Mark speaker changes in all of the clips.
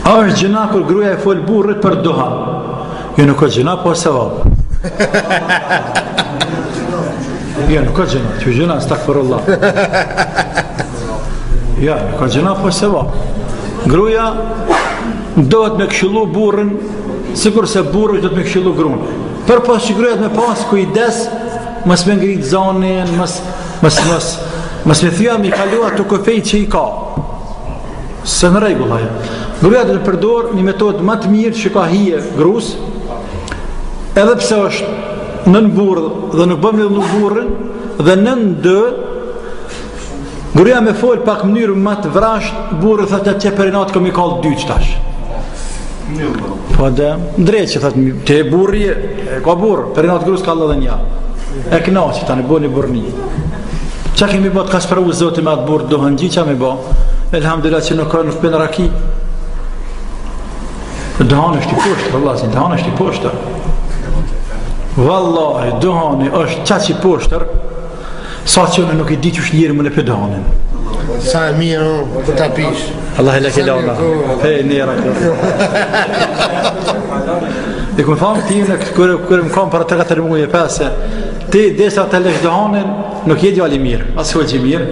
Speaker 1: A është gjëna kur gruaja e fol burrit për duha? Jo, nuk është gjëna, po sevap. Jo, nuk është gjëna, që gjëna, stakfirullah. Ja, nuk është gjëna, po sevap. Gruaja dohet me këshillu burrin, sikur se burri do të me këshillu gruan. Për pas që gruaja me pas kujdes, mos me ngrit zonin, mos me thya me kaluar të kufejt që i ka. Së në rregull ajo. Gruaja do të përdor një metodë më të mirë që ka hije grus, edhe pse është nën burr dhe nuk bën në burrin dhe nën dë, gruaja me fol pak mënyrë më të vrasht, burri thotë që perinat kam i kall dyç tash. Po dhe drejt që thotë te burri ka burr, perinat grus ka edhe një. E kënaqi tani bëni burrni. Çka kemi bë të ka sprovu Zoti me atë burr dohën gjë çka më bë. Elhamdulillah që nuk bën raki. Dohani është i poshtë, vallahi, dohani është i poshtë. Vallahi, dohani është çaq i poshtë. Sa që unë nuk i di që është njëri më në për dohanin.
Speaker 2: Sa e mirë, për ta pish.
Speaker 1: Allah e leke launa. Hej, njëra kërë. I këmë thamë ti në kërë më kam para 3-4 muje pese, ti desa të lesh dohanin, nuk je djali mirë. Asë hoqë i mirë.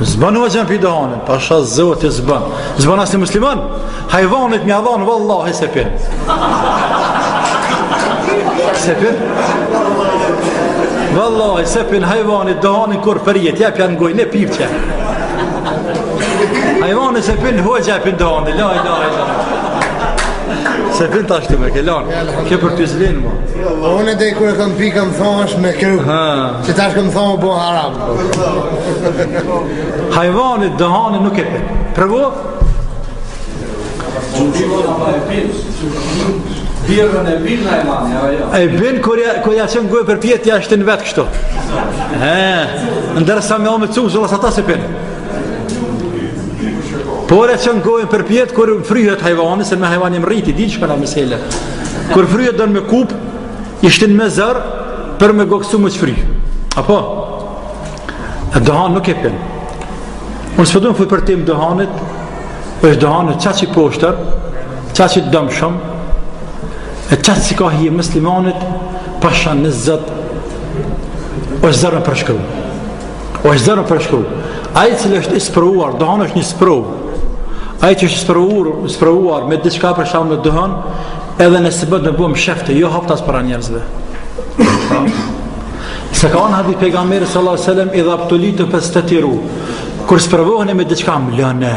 Speaker 1: Zbanu e gjenë për dohanin, pasha zotë i zbanë. Zbanë asë një musliman, hajvanit mja dhanë, vallahi se për. Se për? Vallahi se për hajvanit dohanin kur përjet, jep janë ngoj, ne pip që. Hajvanit se për hoqë e për dohanin, la. Se për të ashtu me kelon, ke për të zlinë mo.
Speaker 2: Unë e dhe kërë kam pi kam thash me kru, që tash kam thash bo haram.
Speaker 1: Hajvanit dohanin nuk e për. Prëvo?
Speaker 3: Birën e bin hajvani, ajo.
Speaker 1: E bin kur ja qenë gojë për pjetë, ja është në vetë kështu. Ndërsa me omë të cumë, zëllas ata se për. Por e qenë gojën për pjetë, kur fryhet hajvani, se me hajvani më rriti, di që këna mesele. Kur fryhet dënë me kup, ishtin me zërë, për me goksu më që fry. Apo? E dohan nuk e për. Unë së përdojnë për tim dohanit, është dohanit qaq i poshtër, qaq i dëmshëm, e qatë si ka hije muslimanit, pasha në zëtë, është zërën përshkru. është zërën përshkru. Ajë cilë është isprovuar, dohan është një sprovë. Ajë që është isprovuar me diçka për shamë në dohan, edhe nëse bët me buëm shefte, jo haptas para njerëzve. Se ka anë hadith pejgamberi sallallahu alaihi wasallam, idha abtulitu fastatiru. Kur sprovoheni me diçka mlane.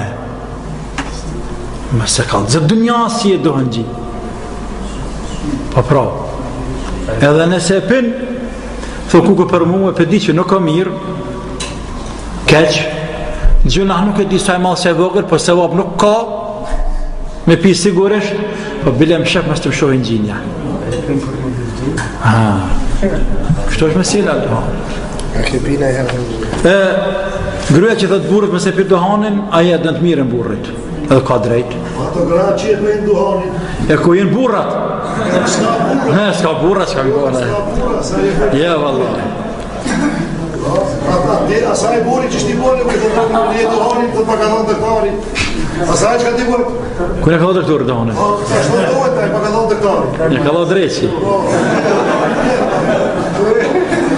Speaker 1: Mëse ka zë dunja si e dohan gji. Po pra. Edhe nëse e pin, thë kuku për mu e përdi që nuk o mirë, keq, gjuna nuk e di sa e malë se e vogër, po se vab nuk ka, me pi sigurisht, po bile më shep mës të më shohin gjinja. Kështu është mesila dohan. Gruja që thët burët mëse pir dohanin, aja dënë të mirën burrit, edhe ka drejt.
Speaker 4: Ato gra që jetë me në dohanin.
Speaker 1: E ku jenë burrat? S'ka burrat që ka bëna. Ja, vallaj.
Speaker 4: Asaj buri që shti bori, këtë të të në dohanin, të paka dhonë dëktari. Asaj që ka ti buri?
Speaker 1: Kune ka dhonë dëkturë dohanin?
Speaker 4: Ashtë të dohet, paka dhonë dëktari.
Speaker 1: Ja ka dhonë drejt që.